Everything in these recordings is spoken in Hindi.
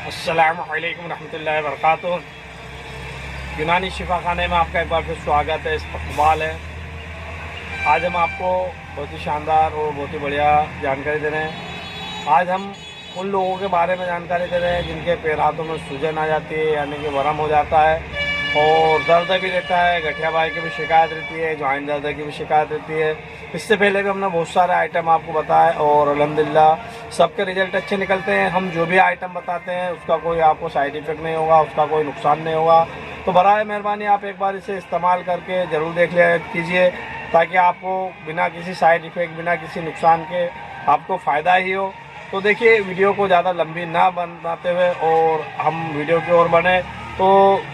अस्सलामु अलैकुम रहमतुल्लाहि व बरकातुहू। यूनानी शिफा खाने में आपका एक बार फिर स्वागत है, इस्तकबाल है। आज हम आपको बहुत ही शानदार और बहुत ही बढ़िया जानकारी दे रहे हैं। आज हम उन लोगों के बारे में जानकारी दे रहे हैं जिनके पैर हाथों में सूजन आ जाती है, यानी कि वरम हो जाता है और दर्द भी रहता है, गठिया बाई की भी शिकायत रहती है, जॉइंट दर्द की भी शिकायत रहती है। इससे पहले भी हमने बहुत सारे आइटम आपको बताए और अल्हम्दुलिल्लाह सबके रिजल्ट अच्छे निकलते हैं। हम जो भी आइटम बताते हैं उसका कोई आपको साइड इफ़ेक्ट नहीं होगा, उसका कोई नुकसान नहीं होगा। तो बराए मेहरबानी आप एक बार इसे इस्तेमाल करके ज़रूर देख लिया कीजिए, ताकि आपको बिना किसी साइड इफ़ेक्ट, बिना किसी नुकसान के आपको फ़ायदा ही हो। तो देखिए, वीडियो को ज़्यादा लंबी ना बनाते हुए और हम वीडियो की ओर बढ़े। तो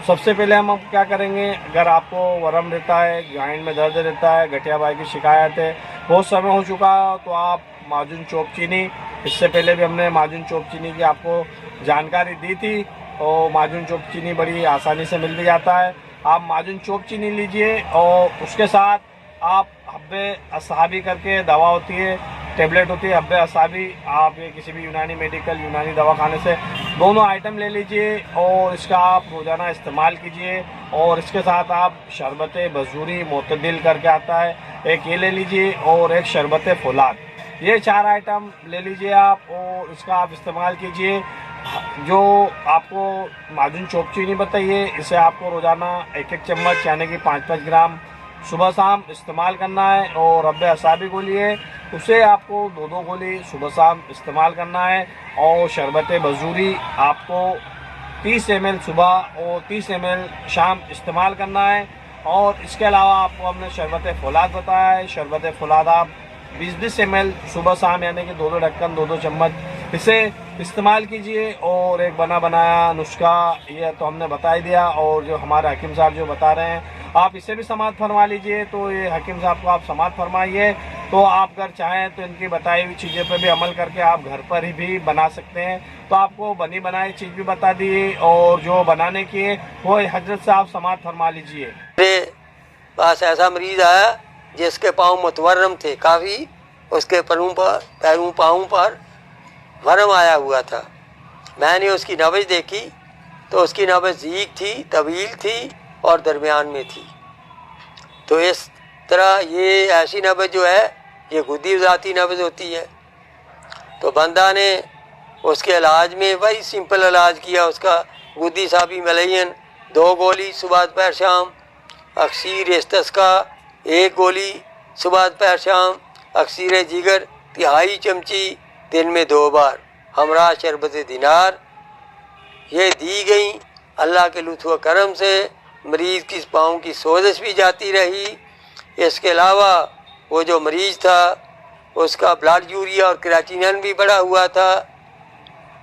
सबसे पहले हम क्या करेंगे, अगर आपको वरम रहता है, जॉइंट में दर्द रहता है, गठिया बाई की शिकायत है, बहुत समय हो चुका है, तो आप माजून चोप चीनी, इससे पहले भी हमने माजून चोप चीनी की आपको जानकारी दी थी और माजून चोप चीनी बड़ी आसानी से मिल भी जाता है। आप माजून चोप चीनी लीजिए और उसके साथ आप हब्बे असाबी करके दवा होती है, टेबलेट होती है हब्बे असाबी, आप ये किसी भी यूनानी मेडिकल, यूनानी दवाखाने से दोनों आइटम ले लीजिए और इसका आप रोज़ाना इस्तेमाल कीजिए। और इसके साथ आप शरबत बजूरी मोतदिल करके आता है, एक ये ले लीजिए और एक शरबत फौलाद, ये 4 आइटम ले लीजिए आप और इसका आप इस्तेमाल कीजिए। जो आपको माजून चोप चीनी बताइए, इसे आपको रोज़ाना 1-1 चम्मच यानी कि 5-5 ग्राम सुबह शाम इस्तेमाल करना है। और रब्बे असाबी गोली है, उसे आपको 2-2 गोली सुबह शाम इस्तेमाल करना है। और शरबत बजूरी आपको 30 ml सुबह और 30 ml शाम इस्तेमाल करना है। और इसके अलावा आपको हमने शरबत फौलाद बताया है, शरबत फौलाद आप 20-20 ml सुबह शाम यानी कि 2-2 ढक्कन 2-2 चम्मच इसे इस्तेमाल कीजिए। और एक बना बनाया नुस्खा ये तो हमने बता ही दिया, और जो हमारे हकीम साहब जो बता रहे हैं आप इसे भी समाप्त फरमा लीजिए। तो ये हकीम साहब को आप समाप्त फरमाइए, तो आप अगर चाहें तो इनकी बताई हुई चीज़ों पर भी अमल करके आप घर पर ही भी बना सकते हैं। तो आपको बनी बनाई चीज़ भी बता दी और जो बनाने की है वो हजरत से आप समाप्त फरमा लीजिए। मेरे पास ऐसा मरीज आया जिसके पाँव मुतवर्रम थे काफ़ी, उसके पैरों पाँव पर वरम आया हुआ था। मैंने उसकी नब्ज़ देखी तो उसकी नब्ज़ ज़ीक थी, तवील थी और दरमियान में थी। तो इस तरह ये ऐसी नब्ज़ जो है ये गुद्दी ज़ाती नब्ज़ होती है। तो बंदा ने उसके इलाज में वही सिंपल इलाज किया उसका, गुद्दी साबी मलयन 2 गोली सुबह दोपहर शाम, अक्सीर इस्तिस्का 1 गोली सुबह दोपहर शाम, अक्सीर जिगर 1/3 चमची दिन में 2 बार, हमरा शरबत दिनार ये दी गई। अल्लाह के लुत्फ़ व करम से मरीज़ की पाँव की सोजिश भी जाती रही। इसके अलावा वो जो मरीज़ था उसका ब्लड यूरिया और क्रिएटिनिन भी बढ़ा हुआ था,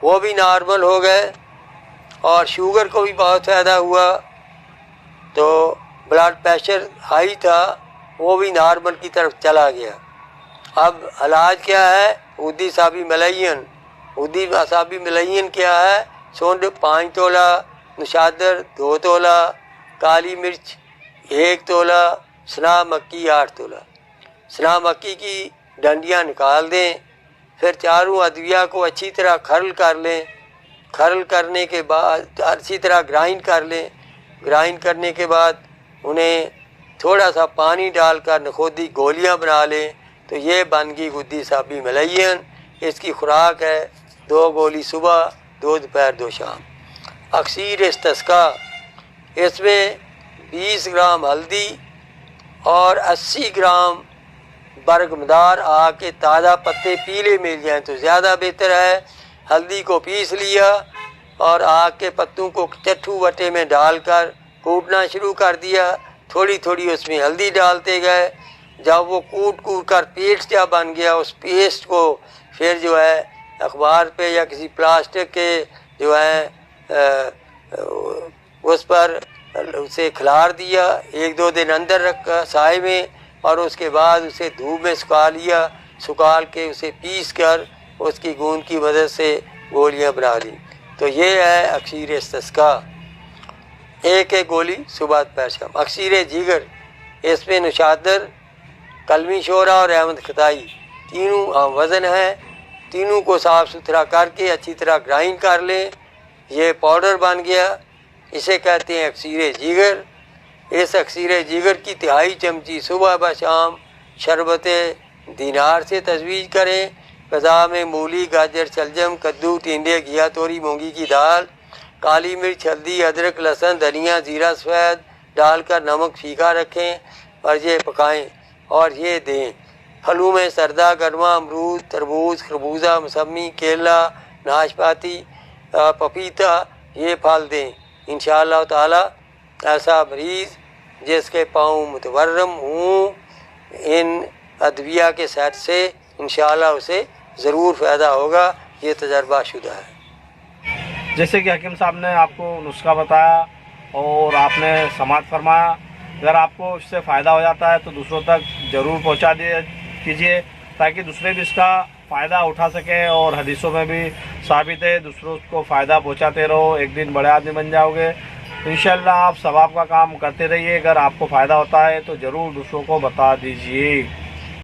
वो भी नॉर्मल हो गए। और शुगर को भी बहुत फ़ायदा हुआ। तो ब्लड प्रेशर हाई था वो भी नॉर्मल की तरफ चला गया। अब इलाज क्या है, गुद्दी साबी मलयन। गुद्दी साबी मलयन क्या है, सूंड 5 तोला, नशादर 2 तोला, काली मिर्च 1 तोला, सना मक्की 8 तोला। सना मक्की की डंडियाँ निकाल दें, फिर चारों अदविया को अच्छी तरह खरल कर लें। खरल करने के बाद अच्छी तरह ग्राइंड कर लें। ग्राइंड करने के बाद उन्हें थोड़ा सा पानी डालकर नखोदी गोलियां बना लें। तो ये बन गई गुद्दी साबी मलयन। इसकी खुराक है 2 गोली सुबह, 2 दोपहर, 2 शाम। अक्सीर इस्तिस्का, इसमें 20 ग्राम हल्दी और 80 ग्राम बरगमदार आग के ताज़ा पत्ते पीले मिल जाएँ तो ज़्यादा बेहतर है। हल्दी को पीस लिया और आग के पत्तों को चट्टू वटे में डालकर कूटना शुरू कर दिया। थोड़ी थोड़ी उसमें हल्दी डालते गए। जब वो कूट कूट कर पेस्ट जा बन गया, उस पेस्ट को फिर जो है अखबार पे या किसी प्लास्टिक के जो है उस पर उसे खिलार दिया। 1-2 दिन अंदर रखा साए में और उसके बाद उसे धूप में सुखा लिया। सुखाल के उसे पीस कर उसकी गूंद की मदद से गोलियां बना ली। तो ये है अक्सीर इस्तिस्का, 1-1 गोली सुबह दोपहर शाम। अक्सीर जिगर, इसमें नशादर, कलमी शोरा और अहमद खताई तीनों वज़न है। तीनों को साफ़ सुथरा करके अच्छी तरह ग्राइंड कर लें। ये पाउडर बन गया, इसे कहते हैं अक्सीर जिगर। इस अक्सीर जिगर की तिहाई चमची सुबह व शाम शरबत दिनार से तजवीज़ करें। ग़िज़ा में मूली, गाजर, शलजम, कद्दू, टिंडे, घिया, तोरी, मूंगी की दाल, काली मिर्च, हल्दी, अदरक, लहसुन, धनिया, जीरा सफ़ेद डालकर नमक फीका रखें और ये पकाएं और ये दें। फलों में सरदा, गरमा, अमरूद, तरबूज, खरबूजा, मौसमी, केला, नाशपाती, पपीता, ये फल दें। इंशाअल्लाह ताला ऐसा मरीज़ जिसके पाँव मुतवर्रम हों, इन अद्विया के सेट से इंशाअल्लाह उसे ज़रूर फ़ायदा होगा। ये तजर्बा शुदा है। जैसे कि हकीम साहब ने आपको नुस्खा बताया और आपने समाज फरमाया, अगर आपको इससे फ़ायदा हो जाता है तो दूसरों तक ज़रूर पहुंचा कीजिए ताकि दूसरे भी इसका फ़ायदा उठा सकें। और हदीसों में भी साबित है, दूसरों को फ़ायदा पहुंचाते रहो, एक दिन बड़े आदमी बन जाओगे। इंशाअल्लाह आप सवाब का काम करते रहिए। अगर आपको फ़ायदा होता है तो ज़रूर दूसरों को बता दीजिए।